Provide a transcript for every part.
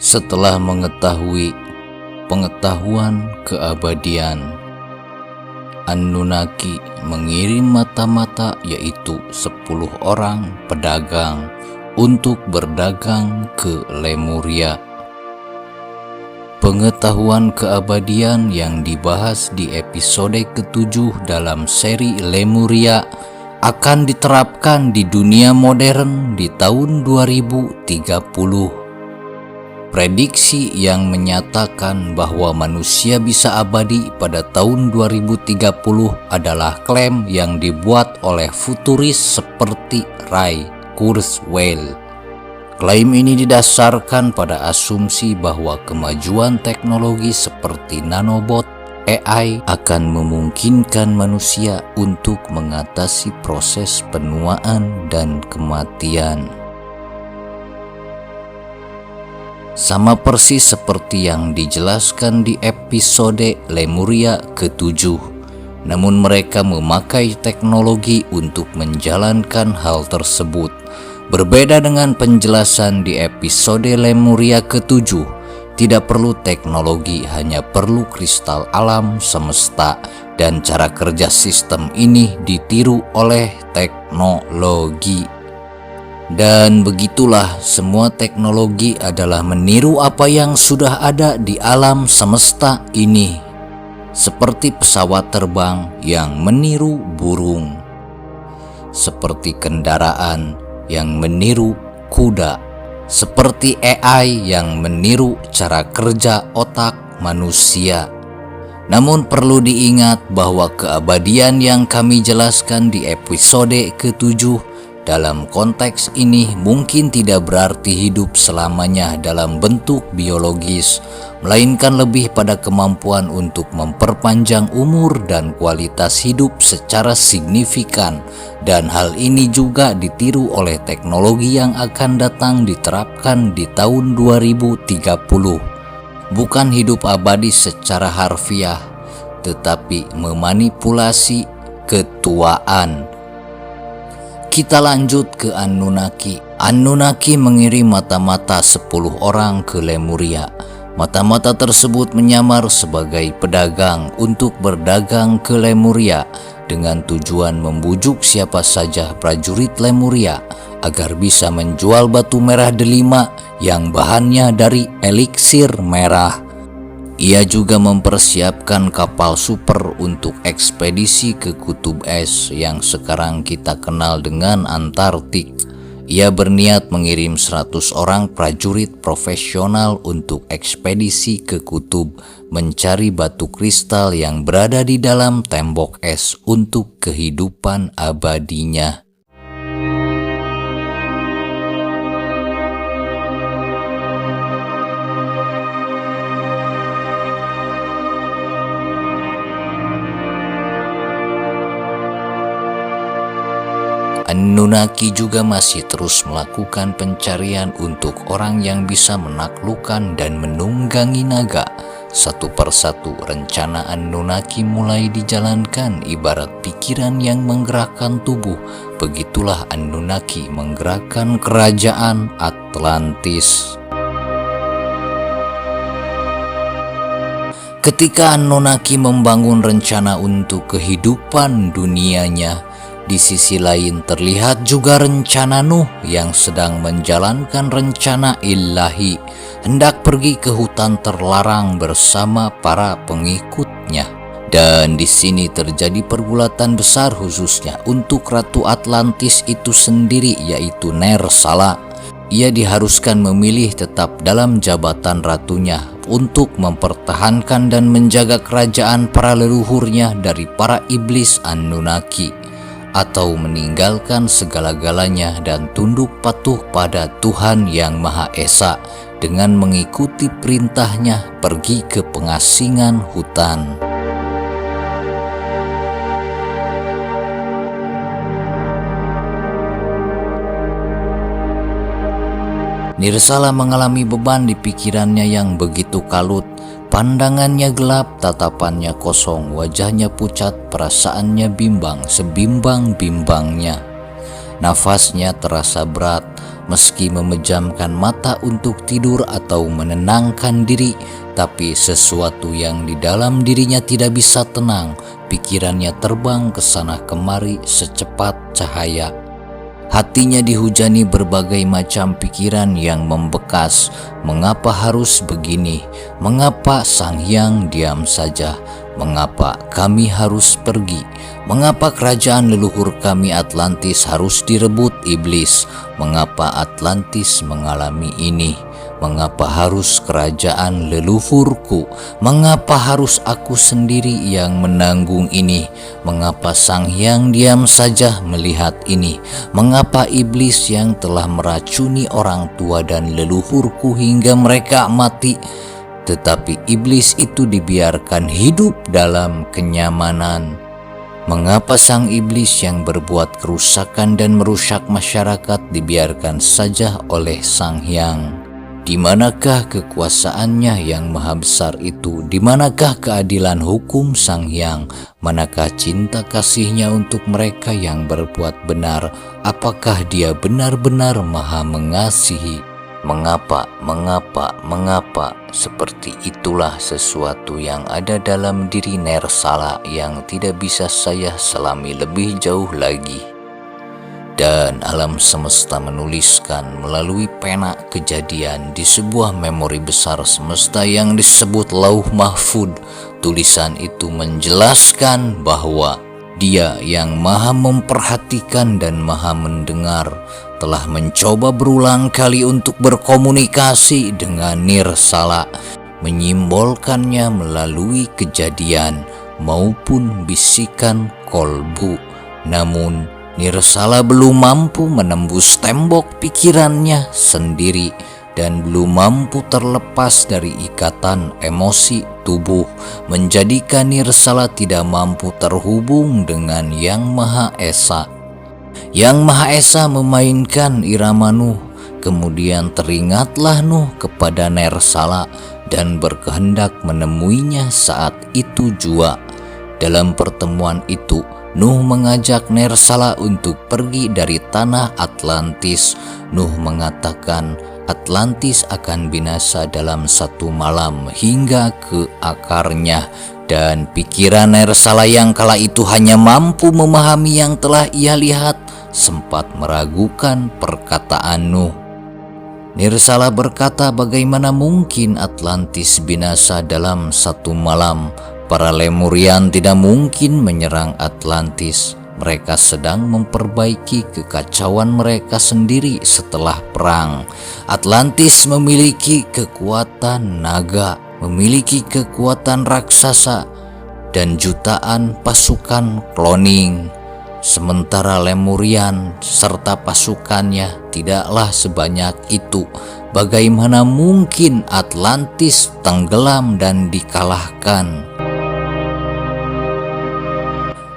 Setelah mengetahui pengetahuan keabadian, Anunnaki mengirim mata-mata, yaitu 10 orang pedagang, untuk berdagang ke Lemuria. Pengetahuan keabadian yang dibahas di episode ke-7 dalam seri Lemuria akan diterapkan di dunia modern di tahun 2030. Prediksi yang menyatakan bahwa manusia bisa abadi pada tahun 2030 adalah klaim yang dibuat oleh futuris seperti Ray Kurzweil. Klaim ini didasarkan pada asumsi bahwa kemajuan teknologi seperti nanobot, AI akan memungkinkan manusia untuk mengatasi proses penuaan dan kematian. Sama persis seperti yang dijelaskan di episode Lemuria ke-7, namun mereka memakai teknologi untuk menjalankan hal tersebut. Berbeda dengan penjelasan di episode Lemuria ke-7, tidak perlu teknologi, hanya perlu kristal alam semesta, dan cara kerja sistem ini ditiru oleh teknologi. Dan begitulah, semua teknologi adalah meniru apa yang sudah ada di alam semesta ini. Seperti pesawat terbang yang meniru burung, seperti kendaraan yang meniru kuda, seperti AI yang meniru cara kerja otak manusia. Namun perlu diingat bahwa keabadian yang kami jelaskan di episode ke-7 dalam konteks ini mungkin tidak berarti hidup selamanya dalam bentuk biologis, melainkan lebih pada kemampuan untuk memperpanjang umur dan kualitas hidup secara signifikan. Dan hal ini juga ditiru oleh teknologi yang akan datang diterapkan di tahun 2030. Bukan hidup abadi secara harfiah, tetapi memanipulasi ketuaan. Kita lanjut ke Anunnaki. Anunnaki mengirim mata-mata 10 orang ke Lemuria. Mata-mata tersebut menyamar sebagai pedagang untuk berdagang ke Lemuria dengan tujuan membujuk siapa saja prajurit Lemuria agar bisa menjual batu merah delima yang bahannya dari eliksir merah. Ia juga mempersiapkan kapal super untuk ekspedisi ke kutub es yang sekarang kita kenal dengan Antartik. Ia berniat mengirim 100 orang prajurit profesional untuk ekspedisi ke kutub, mencari batu kristal yang berada di dalam tembok es untuk kehidupan abadinya. Anunnaki juga masih terus melakukan pencarian untuk orang yang bisa menaklukkan dan menunggangi naga. Satu persatu rencana Anunnaki mulai dijalankan ibarat pikiran yang menggerakkan tubuh. Begitulah Anunnaki menggerakkan kerajaan Atlantis. Ketika Anunnaki membangun rencana untuk kehidupan dunianya, di sisi lain terlihat juga rencana Nuh yang sedang menjalankan rencana ilahi, hendak pergi ke hutan terlarang bersama para pengikutnya. Dan di sini terjadi pergulatan besar khususnya untuk Ratu Atlantis itu sendiri, yaitu Nersala. Ia diharuskan memilih tetap dalam jabatan ratunya untuk mempertahankan dan menjaga kerajaan para leluhurnya dari para iblis Anunnaki, atau meninggalkan segala-galanya dan tunduk patuh pada Tuhan Yang Maha Esa dengan mengikuti perintahnya pergi ke pengasingan hutan. Nirsala mengalami beban di pikirannya yang begitu kalut. Pandangannya gelap, tatapannya kosong, wajahnya pucat, perasaannya bimbang, sebimbang-bimbangnya. Nafasnya terasa berat, meski memejamkan mata untuk tidur atau menenangkan diri, tapi sesuatu yang di dalam dirinya tidak bisa tenang. Pikirannya terbang ke sana kemari secepat cahaya. Hatinya dihujani berbagai macam pikiran yang membekas. Mengapa harus begini? Mengapa Sang Hyang diam saja? Mengapa kami harus pergi? Mengapa kerajaan leluhur kami Atlantis harus direbut iblis? Mengapa Atlantis mengalami ini? Mengapa harus kerajaan leluhurku? Mengapa harus aku sendiri yang menanggung ini? Mengapa Sang Hyang diam saja melihat ini? Mengapa iblis yang telah meracuni orang tua dan leluhurku hingga mereka mati? Tetapi iblis itu dibiarkan hidup dalam kenyamanan. Mengapa sang iblis yang berbuat kerusakan dan merusak masyarakat dibiarkan saja oleh Sang Hyang? Di manakah kekuasaannya yang maha besar itu? Di manakah keadilan hukum Sang Hyang? Manakah cinta kasihnya untuk mereka yang berbuat benar? Apakah dia benar-benar maha mengasihi? Mengapa? Seperti itulah sesuatu yang ada dalam diri Nersala yang tidak bisa saya selami lebih jauh lagi. Dan alam semesta menuliskan melalui pena kejadian di sebuah memori besar semesta yang disebut Lauh Mahfud. Tulisan itu menjelaskan bahwa Dia yang maha memperhatikan dan maha mendengar telah mencoba berulang kali untuk berkomunikasi dengan Nirsala, menyimbolkannya melalui kejadian maupun bisikan kolbu. Namun Nirsala belum mampu menembus tembok pikirannya sendiri dan belum mampu terlepas dari ikatan emosi tubuh, menjadikan Nirsala tidak mampu terhubung dengan Yang Maha Esa. Yang Maha Esa memainkan irama Nuh. Kemudian teringatlah Nuh kepada Nersala dan berkehendak menemuinya saat itu jua. Dalam pertemuan itu, Nuh mengajak Nersala untuk pergi dari tanah Atlantis. Nuh mengatakan Atlantis akan binasa dalam satu malam hingga ke akarnya, dan pikiran Nersala yang kala itu hanya mampu memahami yang telah ia lihat sempat meragukan perkataan Nuh. Nirsala berkata, bagaimana mungkin Atlantis binasa dalam satu malam? Para Lemurian tidak mungkin menyerang Atlantis. Mereka sedang memperbaiki kekacauan mereka sendiri setelah perang. Atlantis memiliki kekuatan naga, memiliki kekuatan raksasa, dan jutaan pasukan cloning. Sementara Lemurian serta pasukannya tidaklah sebanyak itu. Bagaimana mungkin Atlantis tenggelam dan dikalahkan?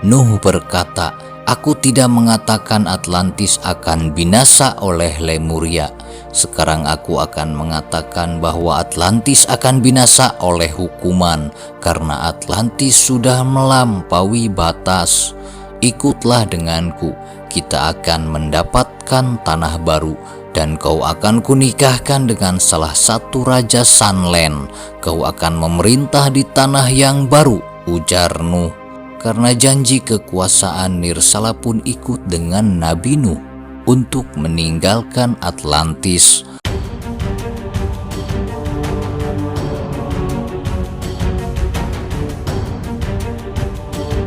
Nuh berkata, aku tidak mengatakan Atlantis akan binasa oleh Lemuria. Sekarang aku akan mengatakan bahwa Atlantis akan binasa oleh hukuman, karena Atlantis sudah melampaui batas. Ikutlah denganku, kita akan mendapatkan tanah baru, dan kau akan kunikahkan dengan salah satu raja Sunland. Kau akan memerintah di tanah yang baru, ujar Nuh. Karena janji kekuasaan, Nirsala pun ikut dengan Nabi Nuh untuk meninggalkan Atlantis.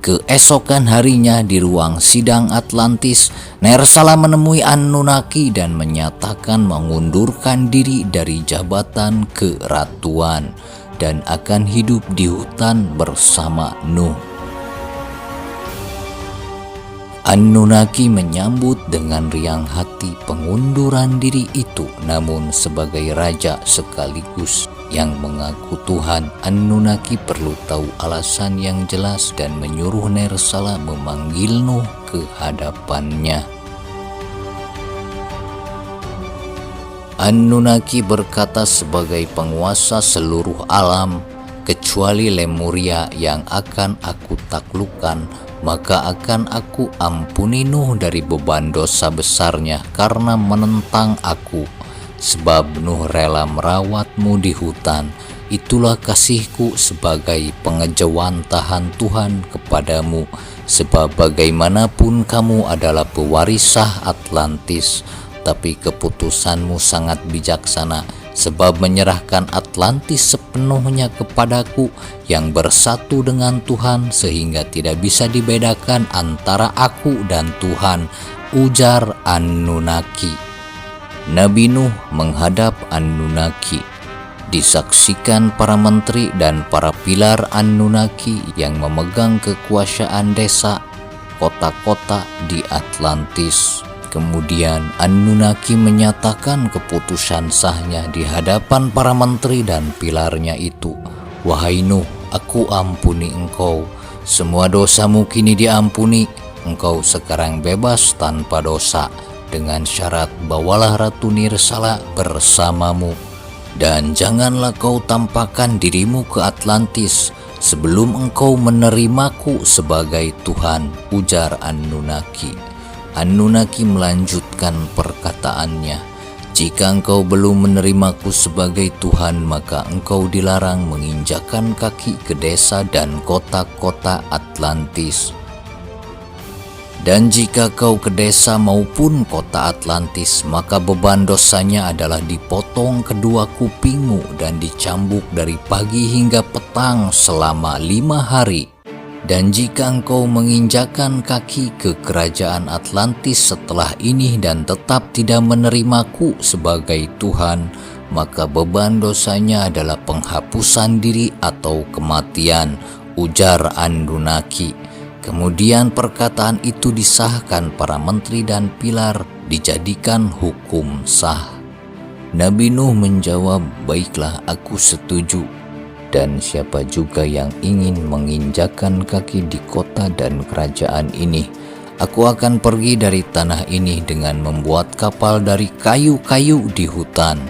Keesokan harinya di ruang sidang Atlantis, Nersala menemui Anunnaki dan menyatakan mengundurkan diri dari jabatan keratuan dan akan hidup di hutan bersama Nuh. Anunnaki menyambut dengan riang hati pengunduran diri itu, namun sebagai raja sekaligus yang mengaku Tuhan, Anunnaki perlu tahu alasan yang jelas dan menyuruh Nersala memanggil Nuh ke hadapannya. Anunnaki berkata, sebagai penguasa seluruh alam, kecuali Lemuria yang akan aku taklukkan, maka akan aku ampuni Nuh dari beban dosa besarnya karena menentang aku. Sebab Nuh rela merawatmu di hutan. Itulah kasihku sebagai pengejawantahan Tuhan kepadamu. Sebab bagaimanapun kamu adalah pewarisah Atlantis, tapi keputusanmu sangat bijaksana, sebab menyerahkan Atlantis sepenuhnya kepadaku yang bersatu dengan Tuhan, sehingga tidak bisa dibedakan antara aku dan Tuhan, ujar Anunnaki. Nabi Nuh menghadap Anunnaki. Disaksikan para menteri dan para pilar Anunnaki yang memegang kekuasaan desa, kota-kota di Atlantis. Kemudian Anunnaki menyatakan keputusan sahnya di hadapan para menteri dan pilarnya itu. Wahai Nuh, aku ampuni engkau. Semua dosamu kini diampuni. Engkau sekarang bebas tanpa dosa. Dengan syarat bawalah Ratu Nirsala bersamamu. Dan janganlah kau tampakkan dirimu ke Atlantis sebelum engkau menerimaku sebagai Tuhan, ujar Anunnaki. Anunnaki melanjutkan perkataannya, jika engkau belum menerimaku sebagai Tuhan, maka engkau dilarang menginjakkan kaki ke desa dan kota-kota Atlantis. Dan jika kau ke desa maupun kota Atlantis, maka beban dosanya adalah dipotong kedua kupingmu dan dicambuk dari pagi hingga petang selama 5 hari. Dan jika engkau menginjakkan kaki ke kerajaan Atlantis setelah ini dan tetap tidak menerimaku sebagai Tuhan, maka beban dosanya adalah penghapusan diri atau kematian, ujar Anunnaki. Kemudian perkataan itu disahkan para menteri dan pilar, dijadikan hukum sah. Nabi Nuh menjawab, baiklah, aku setuju. Dan siapa juga yang ingin menginjakkan kaki di kota dan kerajaan ini, aku akan pergi dari tanah ini dengan membuat kapal dari kayu-kayu di hutan.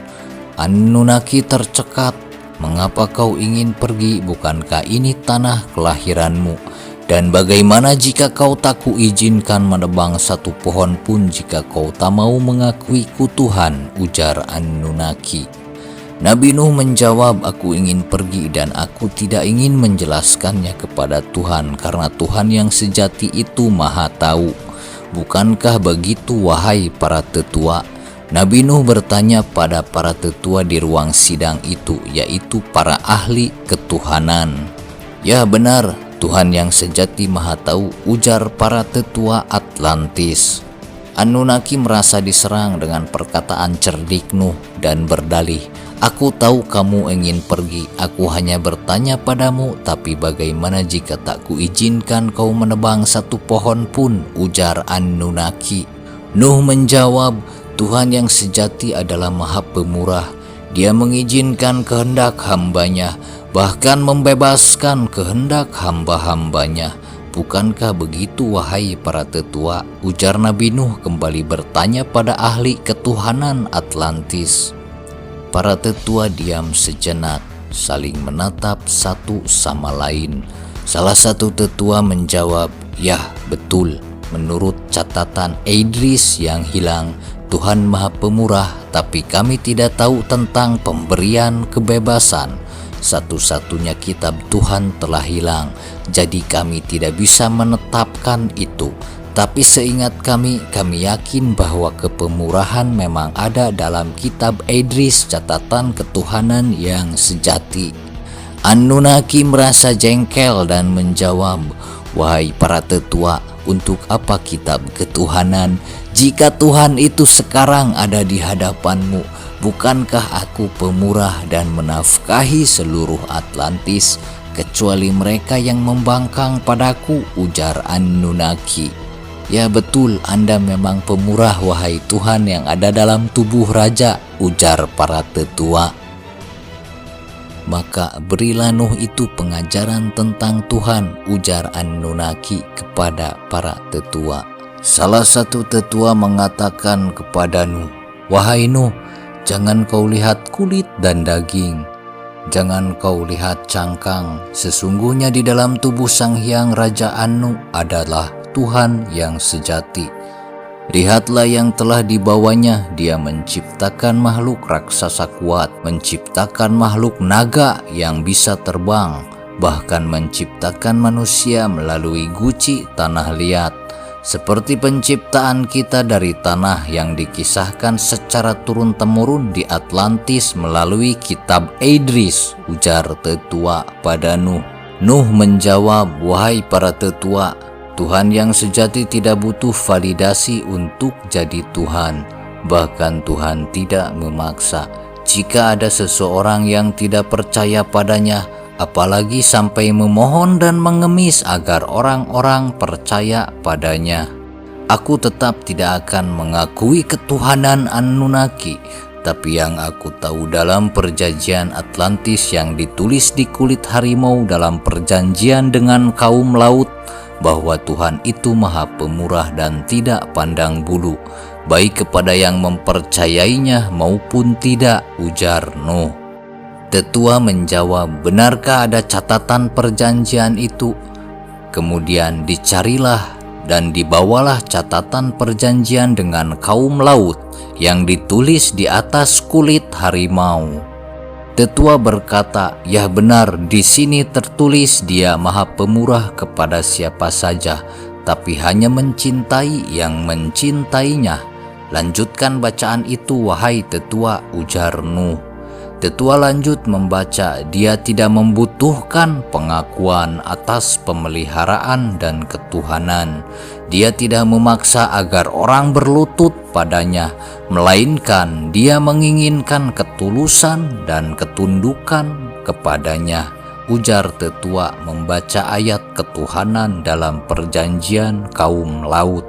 Anunnaki tercekat, mengapa kau ingin pergi? Bukankah ini tanah kelahiranmu? Dan bagaimana jika kau tak kuizinkan menebang satu pohon pun jika kau tak mau mengakuiku Tuhan, ujar Anunnaki. Nabi Nuh menjawab, aku ingin pergi dan aku tidak ingin menjelaskannya kepada Tuhan, karena Tuhan yang sejati itu maha tahu. Bukankah begitu, wahai para tetua? Nabi Nuh bertanya pada para tetua di ruang sidang itu, yaitu para ahli ketuhanan. Ya benar, Tuhan yang sejati maha tahu, ujar para tetua Atlantis. Anunnaki merasa diserang dengan perkataan cerdik Nuh dan berdalih, aku tahu kamu ingin pergi, aku hanya bertanya padamu, tapi bagaimana jika tak kuizinkan kau menebang satu pohon pun, ujar Anunnaki. Nuh menjawab, Tuhan yang sejati adalah maha pemurah, Dia mengizinkan kehendak hambanya, bahkan membebaskan kehendak hamba-hambanya. Bukankah begitu, wahai para tetua? Ujar Nabi Nuh kembali bertanya pada ahli ketuhanan Atlantis. Para tetua diam sejenak, saling menatap satu sama lain. Salah satu tetua menjawab, "Ya, betul. Menurut catatan Idris yang hilang, Tuhan Maha Pemurah, tapi kami tidak tahu tentang pemberian kebebasan. Satu-satunya kitab Tuhan telah hilang, jadi kami tidak bisa menetapkan itu. Tapi seingat kami yakin bahwa kepemurahan memang ada dalam kitab Idris, catatan ketuhanan yang sejati." Anunnaki merasa jengkel dan menjawab, "Wahai para tetua, untuk apa kitab ketuhanan? Jika Tuhan itu sekarang ada di hadapanmu, bukankah aku pemurah dan menafkahi seluruh Atlantis, kecuali mereka yang membangkang padaku?" ujar Anunnaki. "Ya betul, Anda memang pemurah, wahai Tuhan yang ada dalam tubuh raja," ujar para tetua. "Maka berilah Nuh itu pengajaran tentang Tuhan," ujar Anunnaki kepada para tetua. Salah satu tetua mengatakan kepada Nuh, "Wahai Nuh, jangan kau lihat kulit dan daging. Jangan kau lihat cangkang, sesungguhnya di dalam tubuh Sang Hyang Raja Anu adalah Tuhan yang sejati. Lihatlah yang telah dibawanya, dia menciptakan makhluk raksasa kuat, menciptakan makhluk naga yang bisa terbang, bahkan menciptakan manusia melalui guci tanah liat. Seperti penciptaan kita dari tanah yang dikisahkan secara turun-temurun di Atlantis melalui kitab Idris, ujar tetua pada Nuh. Nuh menjawab, wahai para tetua, Tuhan yang sejati tidak butuh validasi untuk jadi Tuhan. Bahkan Tuhan tidak memaksa. Jika ada seseorang yang tidak percaya padanya, apalagi sampai memohon dan mengemis agar orang-orang percaya padanya. Aku tetap tidak akan mengakui ketuhanan Anunnaki, tapi yang aku tahu dalam perjanjian Atlantis yang ditulis di kulit harimau dalam perjanjian dengan kaum laut, bahwa Tuhan itu Maha Pemurah dan tidak pandang bulu, baik kepada yang mempercayainya maupun tidak, ujar Nuh. Tetua menjawab, benarkah ada catatan perjanjian itu? Kemudian dicarilah dan dibawalah catatan perjanjian dengan kaum laut yang ditulis di atas kulit harimau. Tetua berkata, ya benar, di sini tertulis dia Maha Pemurah kepada siapa saja, tapi hanya mencintai yang mencintainya. Lanjutkan bacaan itu, wahai tetua, ujar Nuh. Tetua lanjut membaca, dia tidak membutuhkan pengakuan atas pemeliharaan dan ketuhanan. Dia tidak memaksa agar orang berlutut padanya, melainkan dia menginginkan ketulusan dan ketundukan kepadanya, ujar tetua membaca ayat ketuhanan dalam perjanjian kaum laut.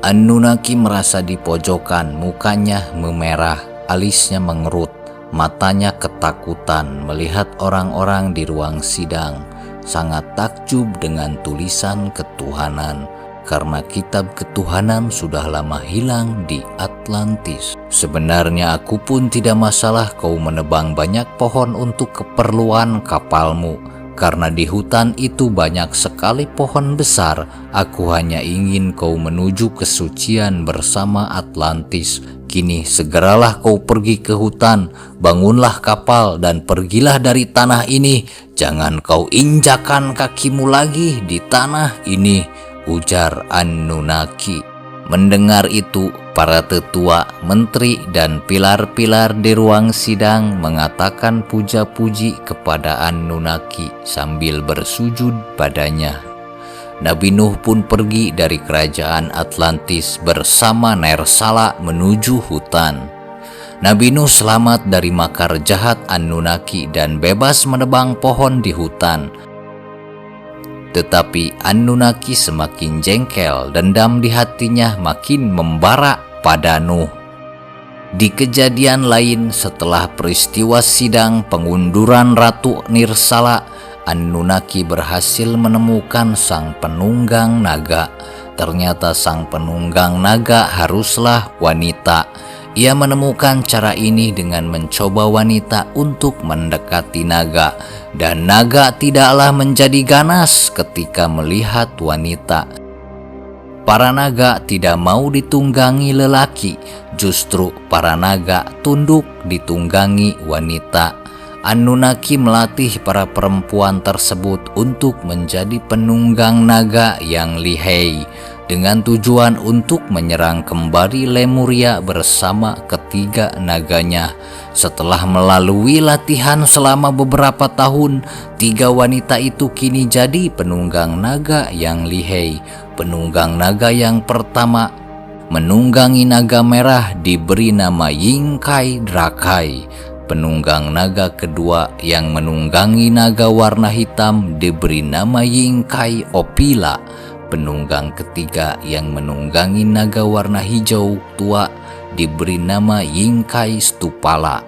Anunnaki merasa di pojokan, mukanya memerah, alisnya mengerut. Matanya ketakutan melihat orang-orang di ruang sidang, sangat takjub dengan tulisan ketuhanan, karena kitab ketuhanan sudah lama hilang di Atlantis. Sebenarnya aku pun tidak masalah kau menebang banyak pohon untuk keperluan kapalmu, karena di hutan itu banyak sekali pohon besar. Aku hanya ingin kau menuju kesucian bersama Atlantis. Kini segeralah kau pergi ke hutan, bangunlah kapal dan pergilah dari tanah ini. Jangan kau injakan kakimu lagi di tanah ini, ujar Anunnaki. Mendengar itu, para tetua, menteri, dan pilar-pilar di ruang sidang mengatakan puja-puji kepada Anunnaki sambil bersujud padanya. Nabi Nuh pun pergi dari kerajaan Atlantis bersama Nersala menuju hutan. Nabi Nuh selamat dari makar jahat Anunnaki dan bebas menebang pohon di hutan. Tetapi Anunnaki semakin jengkel, dendam di hatinya makin membara pada Nuh. Di kejadian lain, setelah peristiwa sidang pengunduran Ratu Nirsala, Anunnaki berhasil menemukan sang penunggang naga. Ternyata sang penunggang naga haruslah wanita. Ia menemukan cara ini dengan mencoba wanita untuk mendekati naga, dan naga tidaklah menjadi ganas ketika melihat wanita. Para naga tidak mau ditunggangi lelaki, justru para naga tunduk ditunggangi wanita. Anunnaki melatih para perempuan tersebut untuk menjadi penunggang naga yang lihai, dengan tujuan untuk menyerang kembali Lemuria bersama ketiga naganya. Setelah melalui latihan selama beberapa tahun, 3 wanita itu kini jadi penunggang naga yang lihai. Penunggang naga yang pertama menunggangi naga merah diberi nama Yingkai Drakai. Penunggang naga kedua yang menunggangi naga warna hitam diberi nama Yingkai Opila. Penunggang ketiga yang menunggangi naga warna hijau tua diberi nama Yingkai Stupala.